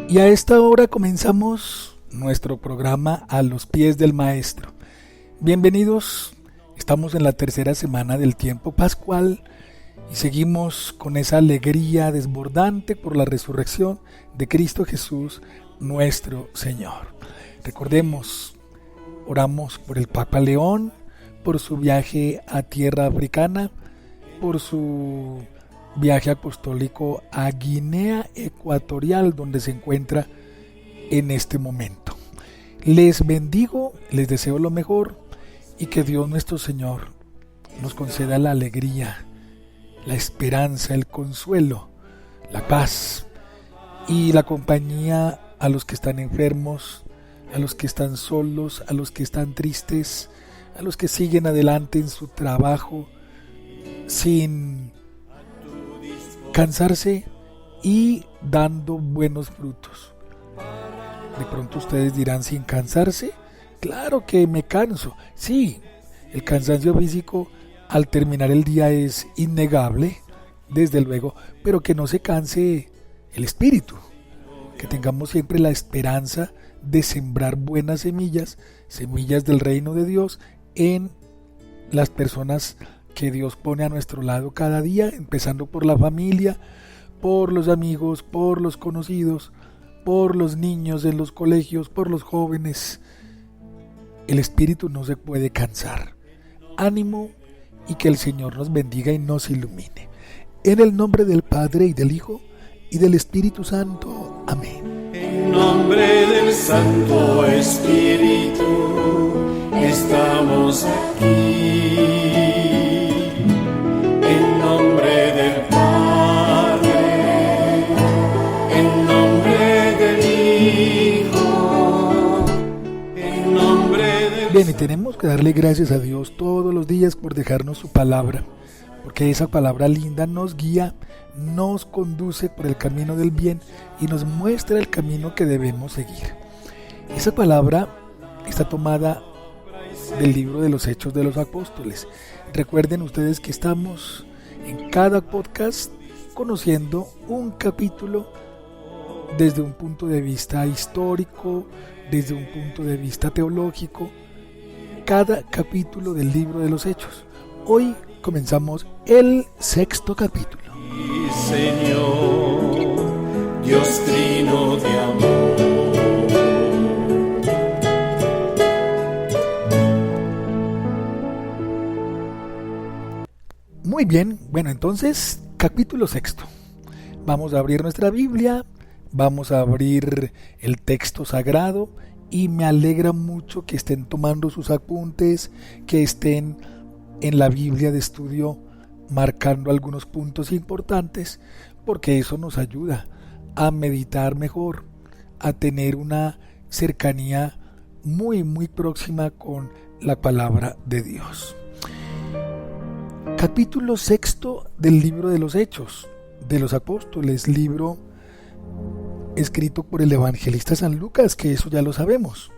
Y a esta hora comenzamos nuestro programa A los pies del Maestro. Bienvenidos, estamos en la tercera semana del tiempo pascual y seguimos con esa alegría desbordante por la resurrección de Cristo Jesús, nuestro Señor. Recordemos, oramos por el Papa León, por su viaje a tierra africana, por su viaje apostólico a Guinea Ecuatorial, donde se encuentra en este momento. Les bendigo, les deseo lo mejor y que Dios nuestro Señor nos conceda la alegría, la esperanza, el consuelo, la paz y la compañía a los que están enfermos, a los que están solos, a los que están tristes, a los que siguen adelante en su trabajo sin cansarse y dando buenos frutos. De pronto ustedes dirán, ¿sin cansarse? Claro que me canso. Sí, el cansancio físico al terminar el día es innegable, desde luego, pero que no se canse el espíritu, que tengamos siempre la esperanza de sembrar buenas semillas, semillas del reino de Dios en las personas que Dios pone a nuestro lado cada día, empezando por la familia, por los amigos, por los conocidos, por los niños en los colegios, por los jóvenes. El espíritu no se puede cansar. Ánimo y que el Señor nos bendiga y nos ilumine. En el nombre del Padre y del Hijo y del Espíritu Santo. Amén. En nombre del Santo Espíritu estamos aquí. En nombre del Padre, en nombre del Hijo, en nombre del... Bien, y tenemos que darle gracias a Dios todos los días por dejarnos su palabra, porque esa palabra linda nos guía, nos conduce por el camino del bien y nos muestra el camino que debemos seguir. Esa palabra está tomada del libro de los Hechos de los Apóstoles. Recuerden ustedes que estamos en cada podcast conociendo un capítulo desde un punto de vista histórico, desde un punto de vista teológico, cada capítulo del libro de los Hechos. Hoy comenzamos el 6º capítulo. Señor, Dios trino de amor. Muy bien, bueno, entonces, capítulo 6. Vamos a abrir nuestra Biblia, vamos a abrir el texto sagrado y me alegra mucho que estén tomando sus apuntes, que estén en la Biblia de estudio marcando algunos puntos importantes, porque eso nos ayuda a meditar mejor, a tener una cercanía muy próxima con la palabra de Dios. Capítulo 6 del libro de los Hechos de los Apóstoles, libro escrito por el evangelista San Lucas, que eso ya lo sabemos.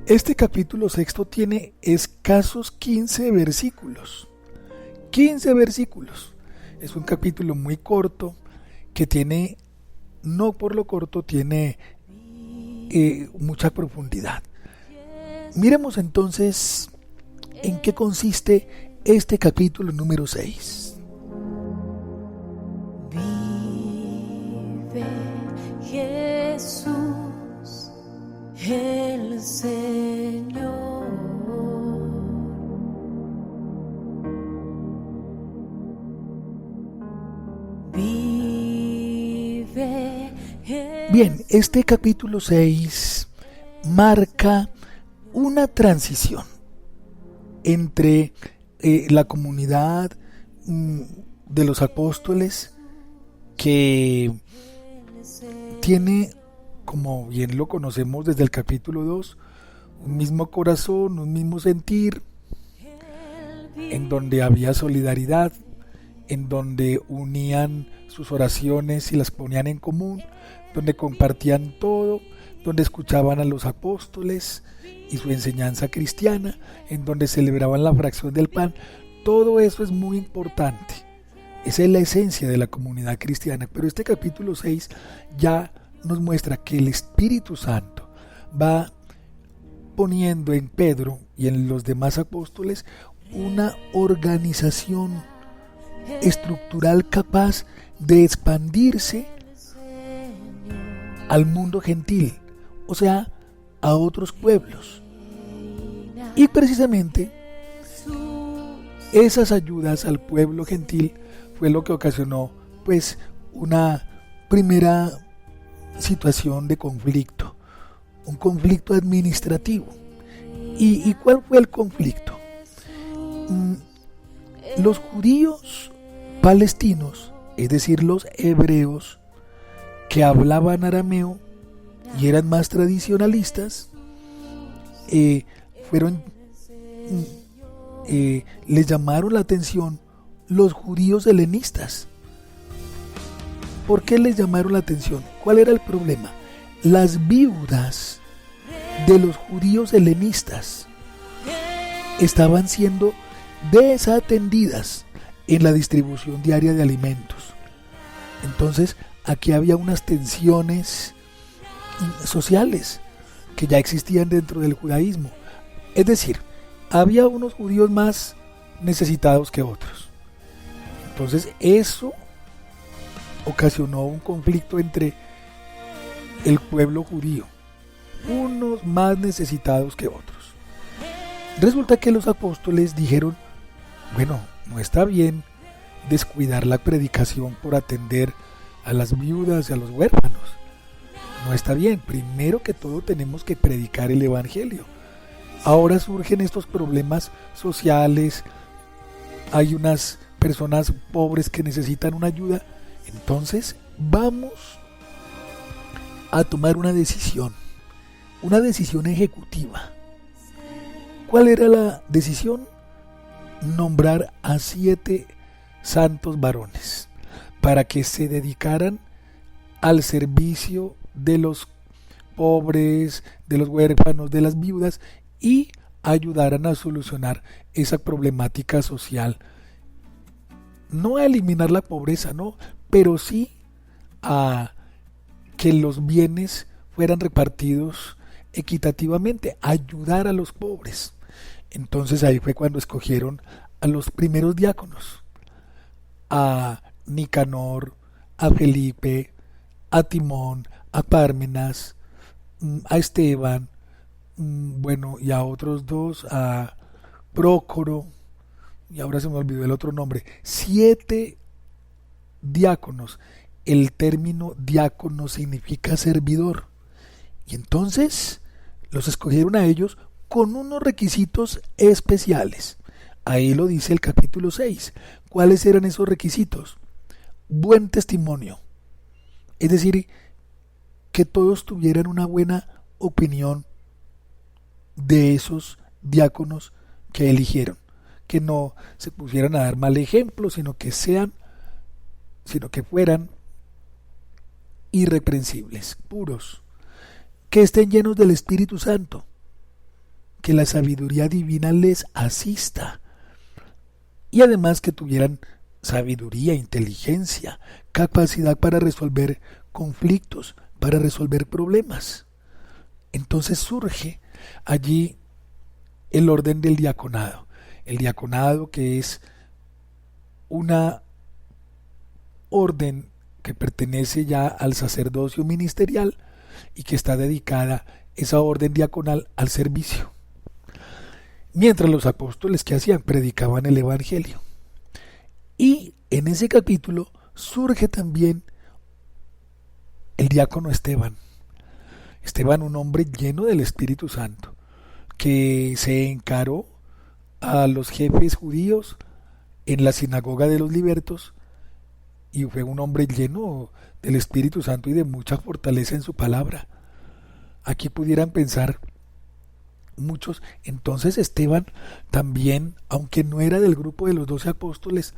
Este capítulo 6 tiene escasos 15 versículos. 15 versículos. Es un capítulo muy corto que tiene, no por lo corto, tiene mucha profundidad. Miremos entonces en qué consiste este capítulo número 6. Vive Jesús, el Señor. Vive Jesús. Bien, este capítulo 6 marca una transición entre la comunidad de los apóstoles, que tiene, como bien lo conocemos desde el capítulo 2, un mismo corazón, un mismo sentir, en donde había solidaridad, en donde unían sus oraciones y las ponían en común, donde compartían todo, donde escuchaban a los apóstoles y su enseñanza cristiana, en donde celebraban la fracción del pan. Todo eso es muy importante. Esa es la esencia de la comunidad cristiana. Pero este capítulo 6 ya nos muestra que el Espíritu Santo va poniendo en Pedro y en los demás apóstoles una organización estructural capaz de expandirse al mundo gentil, o sea, a otros pueblos. Y precisamente esas ayudas al pueblo gentil fue lo que ocasionó pues una primera situación de conflicto, un conflicto administrativo. ¿Y cuál fue el conflicto? Los judíos palestinos, es decir, los hebreos que hablaban arameo y eran más tradicionalistas, les llamaron la atención los judíos helenistas. ¿Por qué les llamaron la atención? ¿Cuál era el problema? Las viudas de los judíos helenistas estaban siendo desatendidas en la distribución diaria de alimentos. Entonces, aquí había unas tensiones sociales que ya existían dentro del judaísmo. Es decir, había unos judíos más necesitados que otros. Entonces, eso ocasionó un conflicto entre el pueblo judío, unos más necesitados que otros. Resulta que los apóstoles dijeron, bueno, no está bien descuidar la predicación por atender a las viudas y a los huérfanos. No está bien, primero que todo tenemos que predicar el evangelio. Ahora surgen estos problemas sociales, hay unas personas pobres que necesitan una ayuda, entonces vamos a tomar una decisión ejecutiva. ¿Cuál era la decisión? Nombrar a 7 santos varones para que se dedicaran al servicio de los pobres, de los huérfanos, de las viudas y ayudaran a solucionar esa problemática social. No a eliminar la pobreza, no, pero sí a que los bienes fueran repartidos equitativamente, ayudar a los pobres. Entonces ahí fue cuando escogieron a los primeros diáconos, a Nicanor, a Felipe, a Timón, a Pármenas, a Esteban, bueno, y a otros 2, a Prócoro, y ahora se me olvidó el otro nombre, 7 diáconos. El término diácono significa servidor. Y entonces los escogieron a ellos con unos requisitos especiales. Ahí lo dice el capítulo 6. ¿Cuáles eran esos requisitos? Buen testimonio. Es decir, que todos tuvieran una buena opinión de esos diáconos que eligieron. Que no se pusieran a dar mal ejemplo, sino que fueran irreprensibles, puros. Que estén llenos del Espíritu Santo. Que la sabiduría divina les asista. Y además que tuvieran sabiduría, inteligencia, capacidad para resolver conflictos, para resolver problemas. Entonces surge allí el orden del diaconado. El diaconado, que es una orden que pertenece ya al sacerdocio ministerial y que está dedicada esa orden diaconal al servicio. Mientras los apóstoles, ¿qué hacían? Predicaban el evangelio. Y en ese capítulo surge también el diácono Esteban. Esteban, un hombre lleno del Espíritu Santo, que se encaró a los jefes judíos en la sinagoga de los libertos y fue un hombre lleno del Espíritu Santo y de mucha fortaleza en su palabra. Aquí pudieran pensar muchos, entonces Esteban también, aunque no era del grupo de los 12 apóstoles,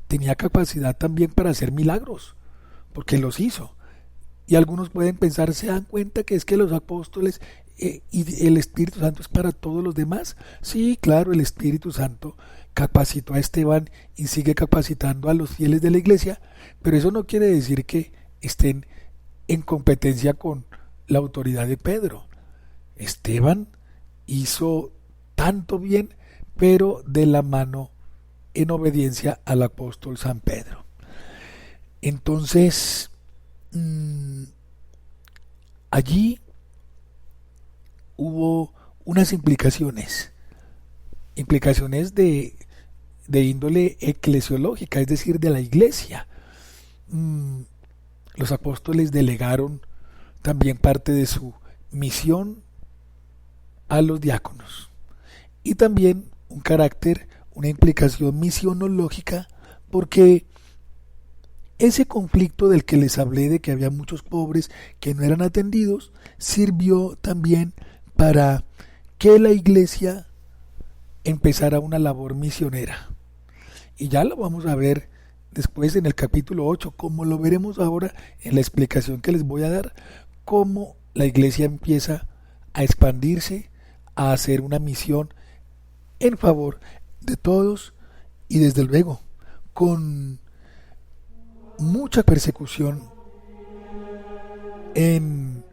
tenía capacidad también para hacer milagros, porque los hizo. Y algunos pueden pensar, ¿se dan cuenta que es que los apóstoles y el Espíritu Santo es para todos los demás? Sí, claro, el Espíritu Santo capacitó a Esteban y sigue capacitando a los fieles de la iglesia, pero eso no quiere decir que estén en competencia con la autoridad de Pedro. Esteban hizo tanto bien, pero de la mano en obediencia al apóstol San Pedro. Entonces, allí hubo unas implicaciones de índole eclesiológica, es decir, de la iglesia. Los apóstoles delegaron también parte de su misión a los diáconos y también un carácter, una implicación misionológica, porque ese conflicto del que les hablé, de que había muchos pobres que no eran atendidos, sirvió también para que la iglesia empezara una labor misionera. Y ya lo vamos a ver después en el capítulo 8, como lo veremos ahora en la explicación que les voy a dar, cómo la iglesia empieza a expandirse, a hacer una misión en favor de todos y desde luego con mucha persecución en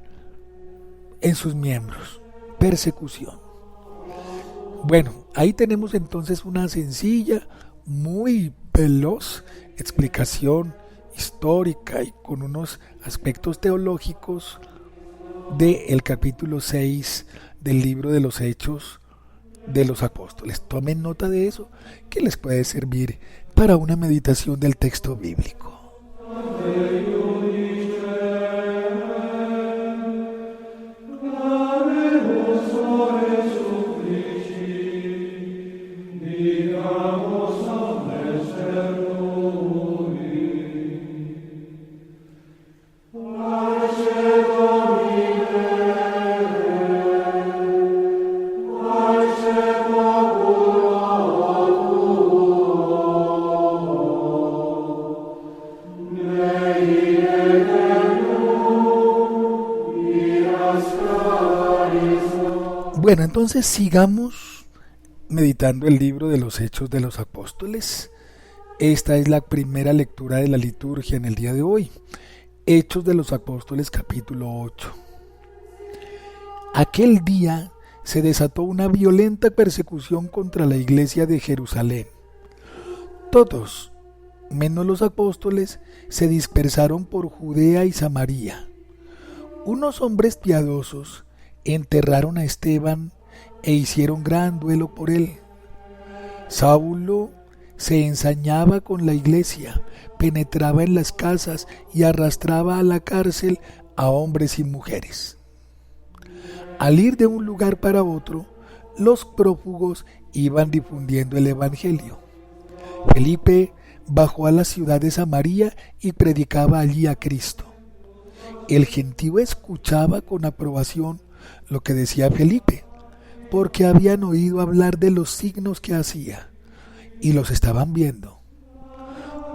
sus miembros. Persecución. Bueno, ahí tenemos entonces una sencilla, muy veloz explicación histórica y con unos aspectos teológicos del capítulo 6 del libro de los Hechos de los Apóstoles. Tomen nota de eso, que les puede servir para una meditación del texto bíblico. Bueno, entonces sigamos meditando el libro de los Hechos de los Apóstoles. Esta es la primera lectura de la liturgia en el día de hoy. Hechos de los Apóstoles, capítulo 8. Aquel día se desató una violenta persecución contra la iglesia de Jerusalén. Todos, menos los apóstoles, se dispersaron por Judea y Samaria. Unos hombres piadosos enterraron a Esteban e hicieron gran duelo por él. Saulo se ensañaba con la iglesia, penetraba en las casas y arrastraba a la cárcel a hombres y mujeres. Al ir de un lugar para otro, los prófugos iban difundiendo el evangelio. Felipe bajó a la ciudad de Samaria y predicaba allí a Cristo. El gentío escuchaba con aprobación lo que decía Felipe, porque habían oído hablar de los signos que hacía y los estaban viendo.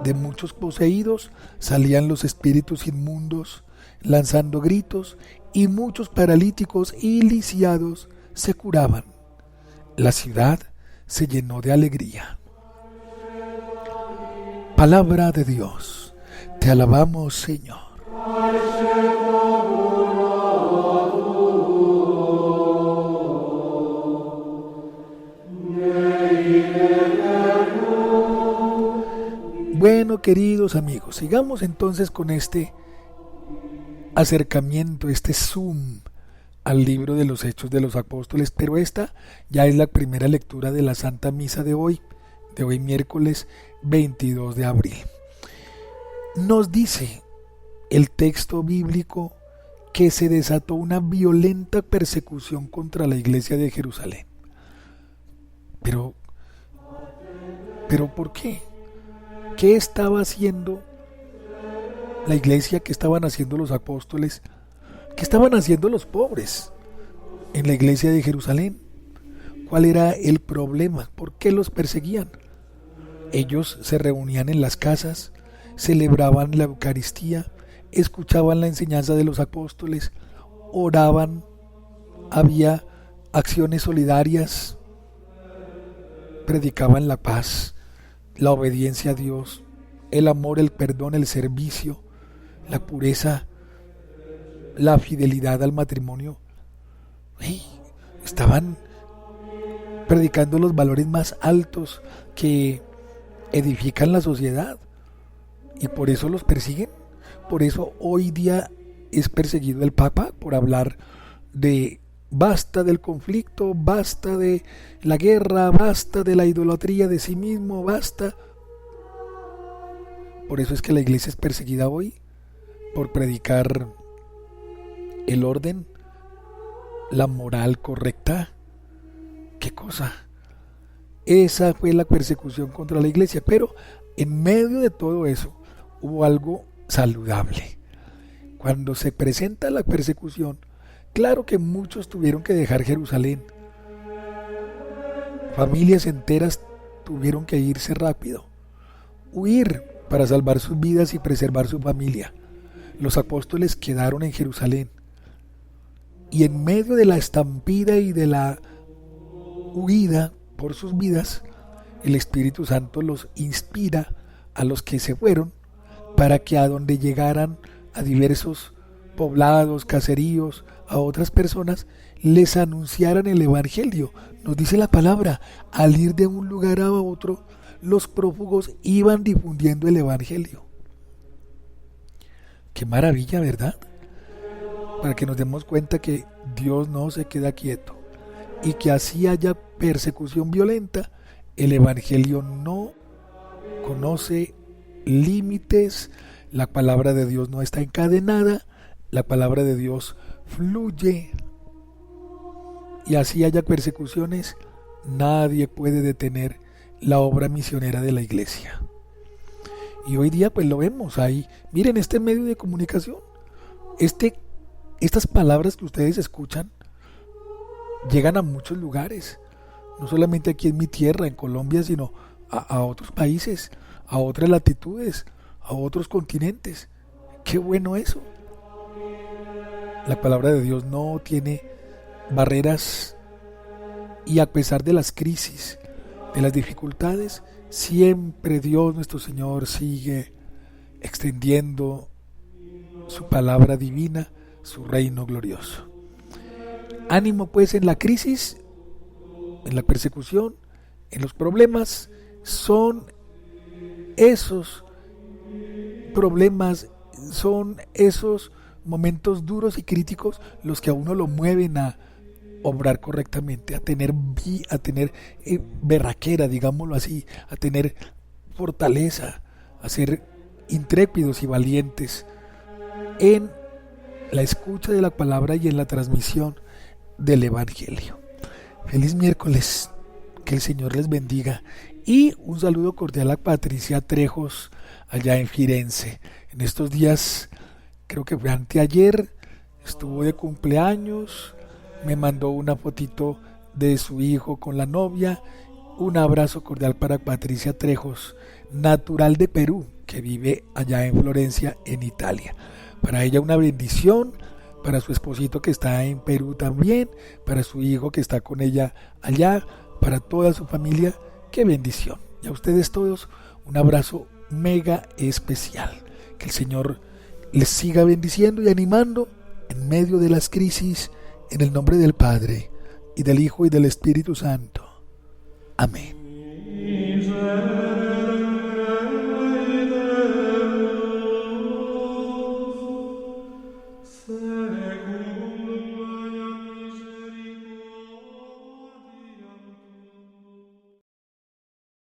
De muchos poseídos salían los espíritus inmundos, lanzando gritos, y muchos paralíticos y lisiados se curaban. La ciudad se llenó de alegría. Palabra de Dios. Te alabamos, Señor. Bueno, queridos amigos, sigamos entonces con este acercamiento, este zoom al libro de los Hechos de los Apóstoles, pero esta ya es la primera lectura de la Santa Misa de hoy miércoles 22 de abril. Nos dice el texto bíblico que se desató una violenta persecución contra la iglesia de Jerusalén. Pero ¿por qué? ¿Qué estaba haciendo la iglesia? ¿Qué estaban haciendo los apóstoles? ¿Qué estaban haciendo los pobres en la iglesia de Jerusalén? ¿Cuál era el problema? ¿Por qué los perseguían? Ellos se reunían en las casas, celebraban la Eucaristía, escuchaban la enseñanza de los apóstoles, oraban, había acciones solidarias, predicaban la paz, la obediencia a Dios, el amor, el perdón, el servicio, la pureza, la fidelidad al matrimonio. Estaban predicando los valores más altos que edifican la sociedad, y por eso los persiguen. Por eso hoy día es perseguido el Papa por hablar de basta del conflicto, basta de la guerra, basta de la idolatría de sí mismo, basta. Por eso es que la iglesia es perseguida hoy, por predicar el orden, la moral correcta. ¿Qué cosa? Esa fue la persecución contra la iglesia, pero en medio de todo eso hubo algo saludable. Cuando se presenta la persecución, claro que muchos tuvieron que dejar Jerusalén. Familias enteras tuvieron que irse rápido, huir para salvar sus vidas y preservar su familia. Los apóstoles quedaron en Jerusalén. Y en medio de la estampida y de la huida por sus vidas, el Espíritu Santo los inspira a los que se fueron para que a donde llegaran a diversos poblados, caseríos, a otras personas, les anunciaran el Evangelio. Nos dice la palabra, al ir de un lugar a otro, los prófugos iban difundiendo el Evangelio. Qué maravilla, ¿verdad? Para que nos demos cuenta que Dios no se queda quieto, y que así haya persecución violenta, el Evangelio no conoce límites, la palabra de Dios no está encadenada, la palabra de Dios fluye, y así haya persecuciones, nadie puede detener la obra misionera de la iglesia. Y hoy día pues lo vemos ahí. Miren, este medio de comunicación, estas palabras que ustedes escuchan llegan a muchos lugares, no solamente aquí en mi tierra, en Colombia, sino a otros países, a otras latitudes, a otros continentes. Qué bueno eso. La palabra de Dios no tiene barreras, y a pesar de las crisis, de las dificultades, siempre Dios nuestro Señor sigue extendiendo su palabra divina, su reino glorioso. Ánimo pues en la crisis, en la persecución, en los problemas. Son esos problemas, son esos momentos duros y críticos los que a uno lo mueven a obrar correctamente, a tener berraquera, digámoslo así, a tener fortaleza, a ser intrépidos y valientes en la escucha de la palabra y en la transmisión del Evangelio. Feliz miércoles, que el Señor les bendiga, y un saludo cordial a Patricia Trejos allá en Firenze. En estos días, creo que fue anteayer, estuvo de cumpleaños, me mandó una fotito de su hijo con la novia. Un abrazo cordial para Patricia Trejos, natural de Perú, que vive allá en Florencia, en Italia. Para ella una bendición, para su esposito que está en Perú también, para su hijo que está con ella allá, para toda su familia, qué bendición. Y a ustedes todos un abrazo mega especial. Que el Señor les siga bendiciendo y animando en medio de las crisis, en el nombre del Padre, y del Hijo, y del Espíritu Santo. Amén.